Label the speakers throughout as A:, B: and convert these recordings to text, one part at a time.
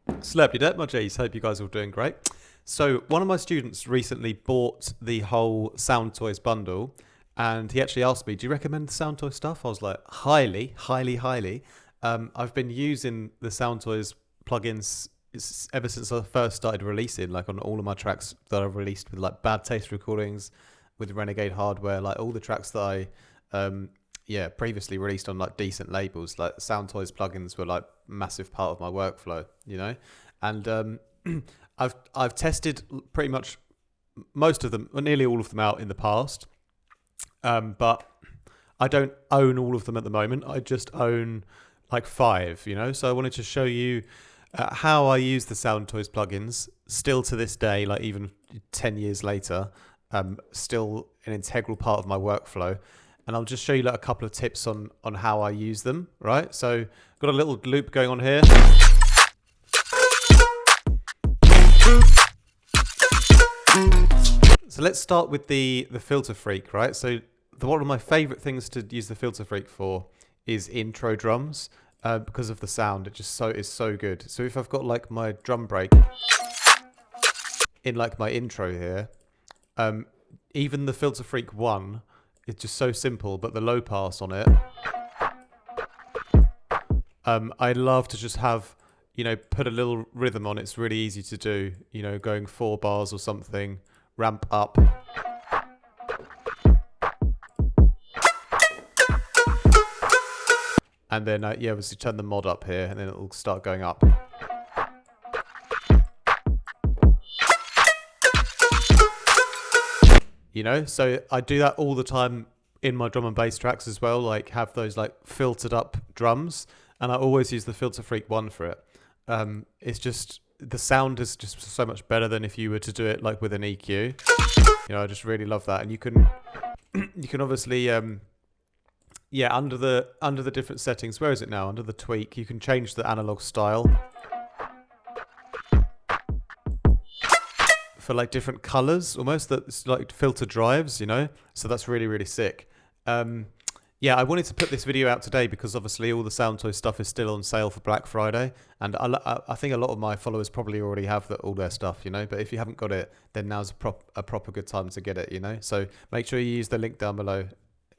A: Slurp your dirt, my G's. Hope you guys are all doing great. So one of my students recently bought the whole Sound Toys bundle, and he actually asked me, do you recommend the Sound Toy stuff? I was like, highly. I've been using the Sound Toys plugins ever since I first started releasing, like on all of my tracks that I've released with like Bad Taste recordings, with Renegade hardware, like all the tracks that I previously released on like decent labels, like Sound Toys plugins were like massive part of my workflow, you know. And I've tested pretty much most of them, or nearly all of them out in the past, but I don't own all of them at the moment. I just own like 5, you know. So I wanted to show you how I use the Sound Toys plugins still to this day, like even 10 years later, still an integral part of my workflow. And I'll just show you like a couple of tips on how I use them, right? So got a little loop going on here. So let's start with the FilterFreak, right? So one of my favorite things to use the FilterFreak for is intro drums, because of the sound. It just is so good. So if I've got like my drum break in like my intro here, even the FilterFreak 1, it's just so simple, but the low pass on it, I love to just have, you know, put a little rhythm on it. It's really easy to do, you know, going 4 bars or something, ramp up. And then, obviously turn the mod up here, and then it'll start going up. You know, so I do that all the time in my drum and bass tracks as well, like have those like filtered up drums, and I always use the FilterFreak 1 for it. It's just, the sound is just so much better than if you were to do it like with an EQ. You know, I just really love that. And you can obviously, under the different settings, where is it now? Under the tweak, you can change the analog style for like different colors, almost, that's like filter drives, you know. So that's really, really sick. I wanted to put this video out today because obviously all the Sound Toy stuff is still on sale for Black Friday, and I think a lot of my followers probably already have all their stuff, you know. But if you haven't got it, then now's a proper good time to get it, you know. So make sure you use the link down below.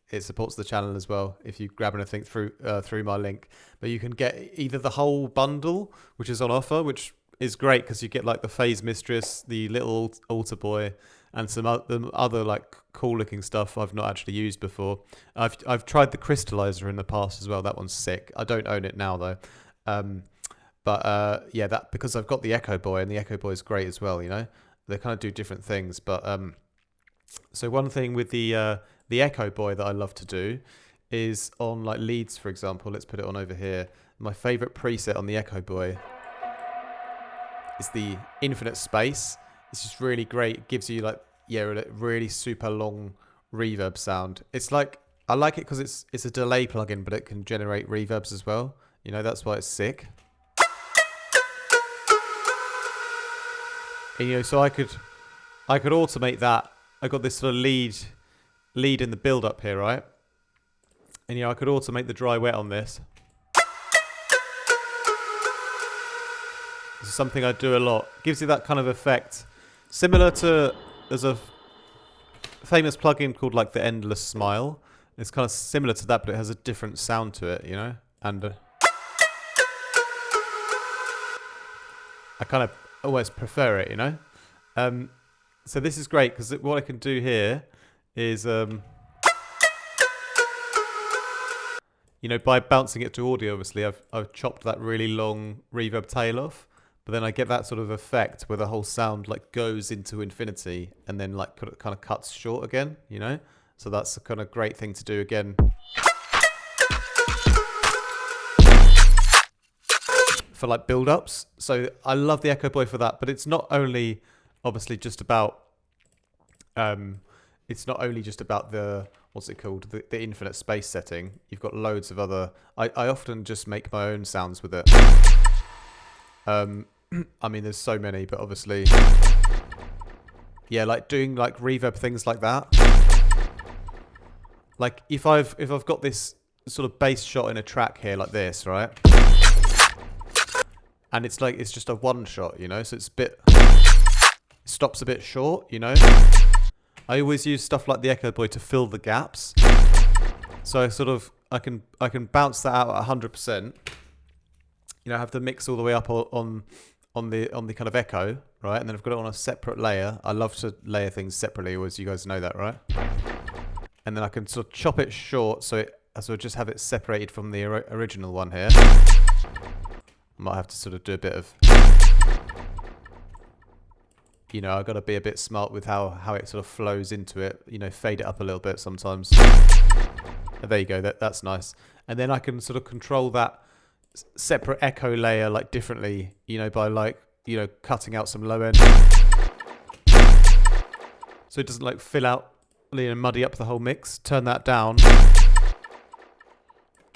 A: It supports the channel as well if you grab anything through my link. But you can get either the whole bundle, which is on offer, which is great because you get like the Phase Mistress, the little Alter Boy, and some other like cool looking stuff I've not actually used before. I've tried the Crystallizer in the past as well. That one's sick. I don't own it now though. That, because I've got the EchoBoy, and the EchoBoy is great as well, you know. They kind of do different things, but so one thing with the EchoBoy that I love to do is on like leads, for example. Let's put it on over here. My favorite preset on the EchoBoy is the infinite space. It's just really great. It gives you like, a really super long reverb sound. It's like, I like it because it's a delay plugin, but it can generate reverbs as well. You know, that's why it's sick. And, you know, so I could automate that. I got this sort of lead in the build up here, right? And, you know, I could automate the dry wet on this. This is something I do a lot. Gives you that kind of effect. Similar to, there's a famous plugin called like the Endless Smile. It's kind of similar to that, but it has a different sound to it, you know? And I kind of always prefer it, you know? So this is great because what I can do here is, you know, by bouncing it to audio, obviously, I've chopped that really long reverb tail off. But then I get that sort of effect where the whole sound like goes into infinity and then like kind of cuts short again, you know? So that's a kind of great thing to do again. For like build-ups. So I love the EchoBoy for that, but it's not only obviously just about the, what's it called? The infinite space setting. You've got loads of other, I often just make my own sounds with it. I mean, there's so many, but obviously, yeah, like doing like reverb things like that. Like if I've got this sort of bass shot in a track here like this, right? and it's like it's just a one shot, you know. So it's a bit stops a bit short, you know. I always use stuff like the EchoBoy to fill the gaps. So I can bounce that out at 100%. You know, have the mix all the way up on the kind of echo, right? And then I've got it on a separate layer. I love to layer things separately, as you guys know that, right? And then I can sort of chop it short, so I just have it separated from the original one here. I might have to sort of do a bit of, you know, I've got to be a bit smart with how it sort of flows into it. You know, fade it up a little bit sometimes. There you go. That's nice. And then I can sort of control that separate echo layer like differently, you know, by like, you know, cutting out some low end, so it doesn't like fill out, you know, muddy up the whole mix. Turn that down,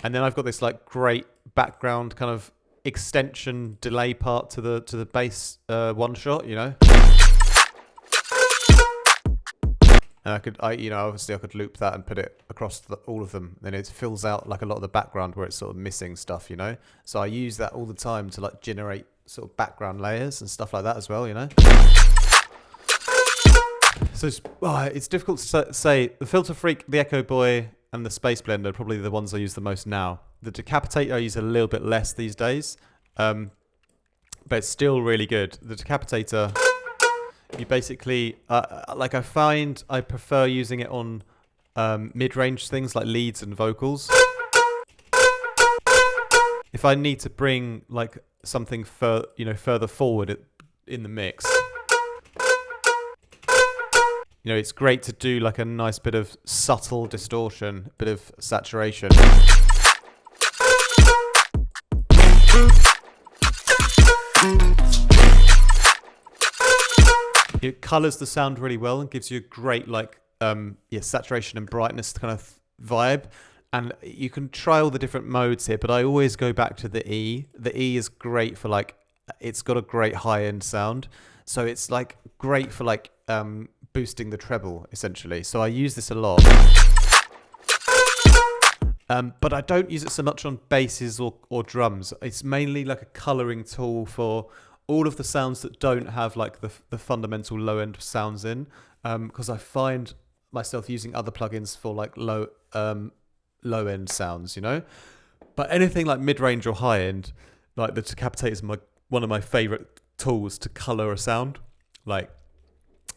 A: and then I've got this like great background kind of extension delay part to the bass one shot, you know. And you know, obviously I could loop that and put it across all of them. Then it fills out like a lot of the background where it's sort of missing stuff, you know. So I use that all the time to like generate sort of background layers and stuff like that as well, you know. So it's difficult to say. The FilterFreak, the EchoBoy, and the SpaceBlender are probably the ones I use the most now. The Decapitator I use a little bit less these days, but it's still really good. The Decapitator, you basically, like I find I prefer using it on mid-range things like leads and vocals. If I need to bring like something further forward in the mix, you know, it's great to do like a nice bit of subtle distortion, bit of saturation. It colors the sound really well and gives you a great like saturation and brightness kind of vibe. And you can try all the different modes here, but I always go back to the E. The E is great for like, it's got a great high end sound, so it's like great for like boosting the treble essentially. So I use this a lot, but I don't use it so much on basses or drums. It's mainly like a coloring tool for all of the sounds that don't have like the fundamental low end sounds in, because I find myself using other plugins for like low end sounds, you know. But anything like mid range or high end, like the Decapitator is one of my favorite tools to color a sound, like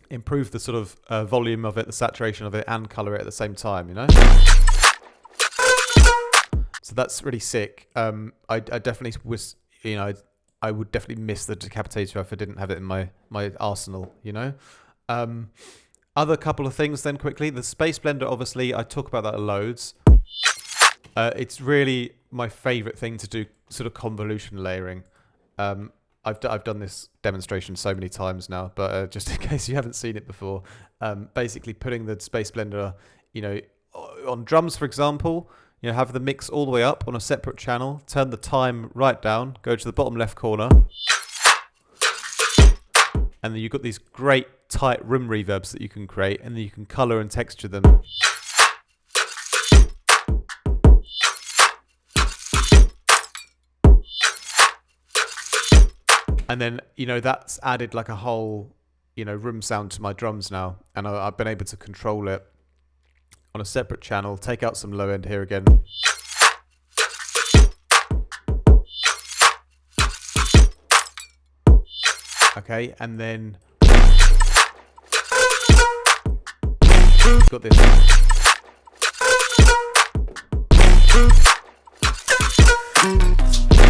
A: improve the sort of volume of it, the saturation of it, and color it at the same time, you know. So that's really sick. I definitely was, you know, I would definitely miss the Decapitator if I didn't have it in my arsenal, you know. Other couple of things then quickly. The SpaceBlender, obviously, I talk about that loads. It's really my favorite thing to do, sort of convolution layering. I've done this demonstration so many times now, but just in case you haven't seen it before, basically putting the SpaceBlender, you know, on drums, for example, you know, have the mix all the way up on a separate channel, turn the time right down, go to the bottom left corner, and then you've got these great tight room reverbs that you can create, and then you can color and texture them. And then, you know, that's added like a whole, you know, room sound to my drums now, and I've been able to control it on a separate channel, take out some low end here again. Okay, and then got this.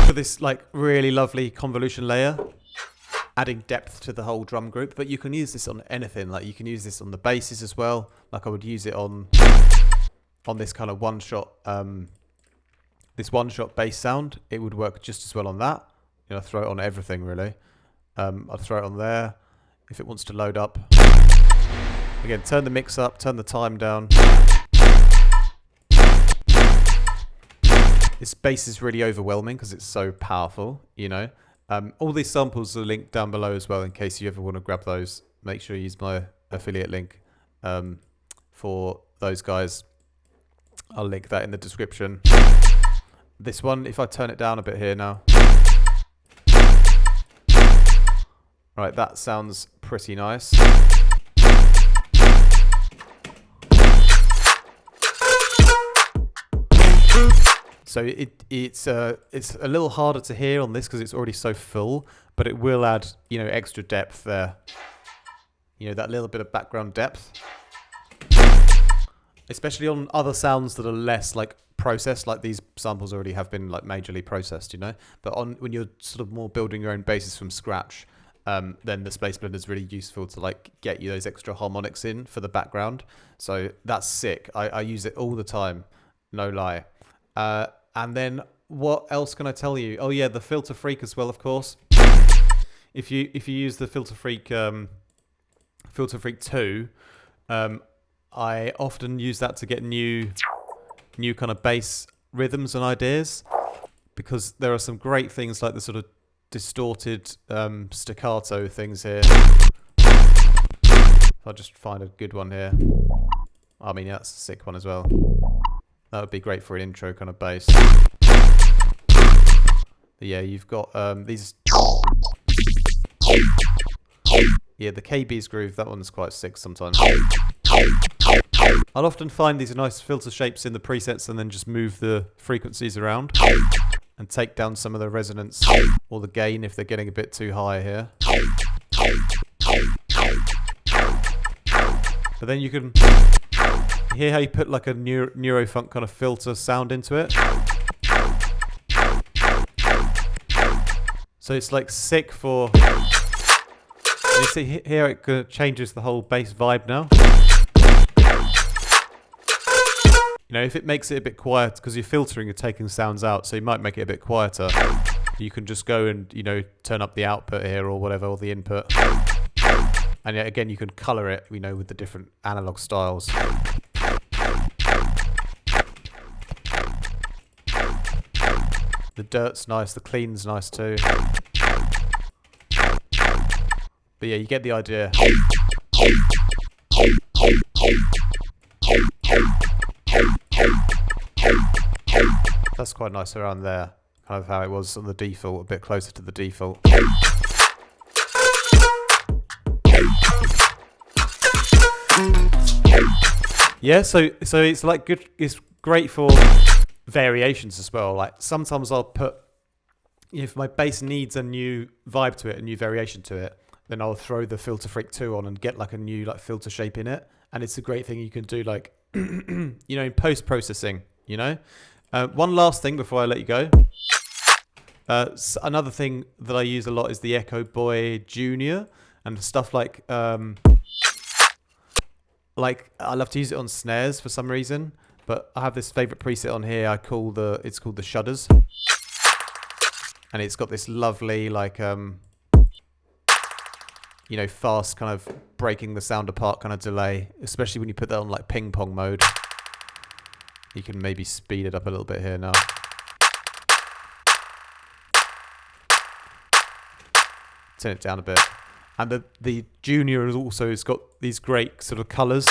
A: For this like really lovely convolution layer, adding depth to the whole drum group. But you can use this on anything. Like you can use this on the basses as well. Like I would use it on this kind of one shot bass sound. It would work just as well on that. You know, throw it on everything really. I'll throw it on there if it wants to load up. Again, turn the mix up, turn the time down. This bass is really overwhelming because it's so powerful, you know. All these samples are linked down below as well in case you ever want to grab those. Make sure you use my affiliate link for those guys. I'll link that in the description. This one, if I turn it down a bit here now, Right, that sounds pretty nice. So it's a little harder to hear on this because it's already so full, but it will add, you know, extra depth there. You know, that little bit of background depth. Especially on other sounds that are less like processed, like these samples already have been like majorly processed, you know. But on when you're sort of more building your own basses from scratch, then the SpaceBlender is really useful to like get you those extra harmonics in for the background. So that's sick. I use it all the time, no lie. And then what else can I tell you? Oh yeah, the FilterFreak as well, of course. If you use the FilterFreak FilterFreak 2, I often use that to get new kind of bass rhythms and ideas, because there are some great things like the sort of distorted staccato things here. If I just find a good one here. I mean, that's a sick one as well. That would be great for an intro kind of bass. But yeah, you've got these. Yeah, the KB's groove, that one's quite sick sometimes. I'll often find these nice filter shapes in the presets and then just move the frequencies around and take down some of the resonance or the gain if they're getting a bit too high here. But then you can hear how you put like a neurofunk kind of filter sound into it. So it's like sick for... You see here it changes the whole bass vibe now. You know, if it makes it a bit quiet, because you're filtering, you're taking sounds out, so you might make it a bit quieter. You can just go and, you know, turn up the output here or whatever, or the input. And yet again, you can color it, you know, with the different analog styles. The dirt's nice, the clean's nice too. But yeah, you get the idea. That's quite nice around there. Kind of how it was on the default, a bit closer to the default. Yeah, so it's like good. It's great for variations as well. Like sometimes I'll put, if my bass needs a new vibe to it, a new variation to it, then I'll throw the FilterFreak 2 on and get like a new like filter shape in it. And it's a great thing you can do like, you know, in post-processing, you know. One last thing before I let you go. Another thing that I use a lot is the EchoBoy Junior and stuff like I love to use it on snares for some reason, but I have this favorite preset on here. It's called the Shudders, and it's got this lovely like you know, fast kind of breaking the sound apart kind of delay, especially when you put that on like ping pong mode. You can maybe speed it up a little bit here now. Turn it down a bit. And the Junior has got these great sort of colours.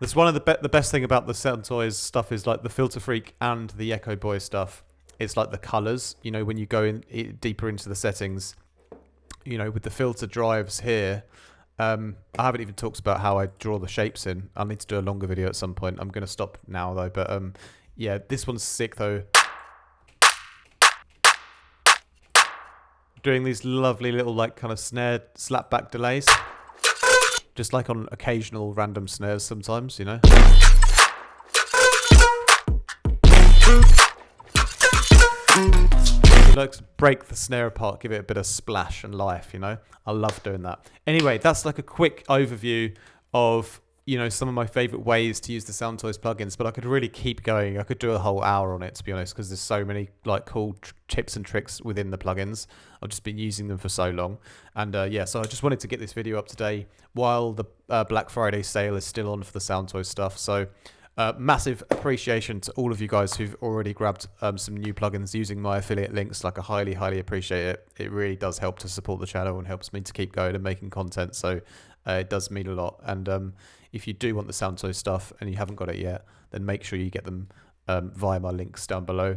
A: That's one of the best thing about the Sound Toys stuff is like the FilterFreak and the EchoBoy stuff. It's like the colours, you know, when you go in deeper into the settings, you know, with the filter drives here. I haven't even talked about how I draw the shapes in. I'll need to do a longer video at some point. I'm going to stop now though, but yeah, this one's sick though. Doing these lovely little like kind of snare slapback delays. Just like on occasional random snares sometimes, you know. Like break the snare apart, give it a bit of splash and life, you know. I love doing that. Anyway, that's like a quick overview of, you know, some of my favorite ways to use the Sound Toys plugins, but I could really keep going. I could do a whole hour on it, to be honest, because there's so many like cool tips and tricks within the plugins. I've just been using them for so long. And yeah, so I just wanted to get this video up today while the Black Friday sale is still on for the Sound Toys stuff. So massive appreciation to all of you guys who've already grabbed some new plugins using my affiliate links. Like, I highly appreciate it. It really does help to support the channel and helps me to keep going and making content. So it does mean a lot. And if you do want the Sound Toys stuff and you haven't got it yet, then make sure you get them via my links down below.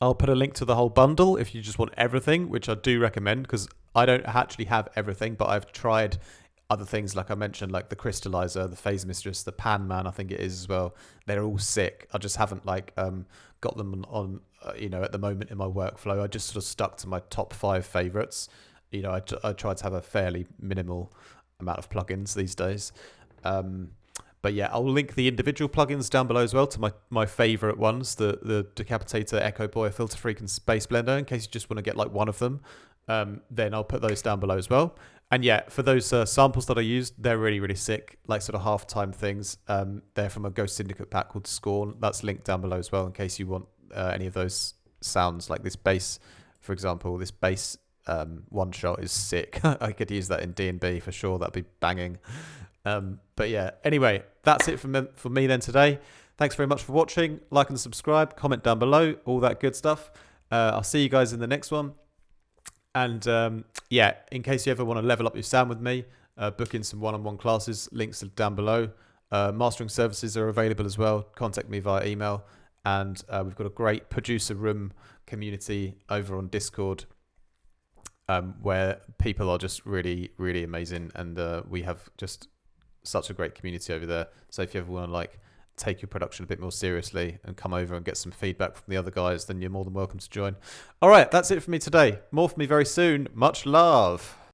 A: I'll put a link to the whole bundle if you just want everything, which I do recommend because I don't actually have everything, but I've tried other things like I mentioned, like the Crystallizer, the Phase Mistress, the Pan Man, I think it is as well. They're all sick. I just haven't got them on at the moment in my workflow. I just sort of stuck to my top 5 favorites. I try to have a fairly minimal amount of plugins these days. But yeah, I'll link the individual plugins down below as well to my favorite ones, the Decapitator, EchoBoy, FilterFreak, and SpaceBlender, in case you just want to get like one of them. Then I'll put those down below as well. And yeah, for those samples that I used, they're really, really sick, like sort of half-time things. They're from a Ghost Syndicate pack called Scorn. That's linked down below as well in case you want any of those sounds, like this bass, for example. This bass one shot is sick. I could use that in D&B for sure. That'd be banging. But yeah, anyway, that's it for me then today. Thanks very much for watching. Like and subscribe, comment down below, all that good stuff. I'll see you guys in the next one. And yeah, in case you ever want to level up your sound with me, book in some one-on-one classes, links are down below. Mastering services are available as well. Contact me via email. And we've got a great producer room community over on Discord, where people are just really, really amazing. And we have just such a great community over there. So if you ever want to take your production a bit more seriously and come over and get some feedback from the other guys, then you're more than welcome to join. All right, that's it for me today. More for me very soon. Much love.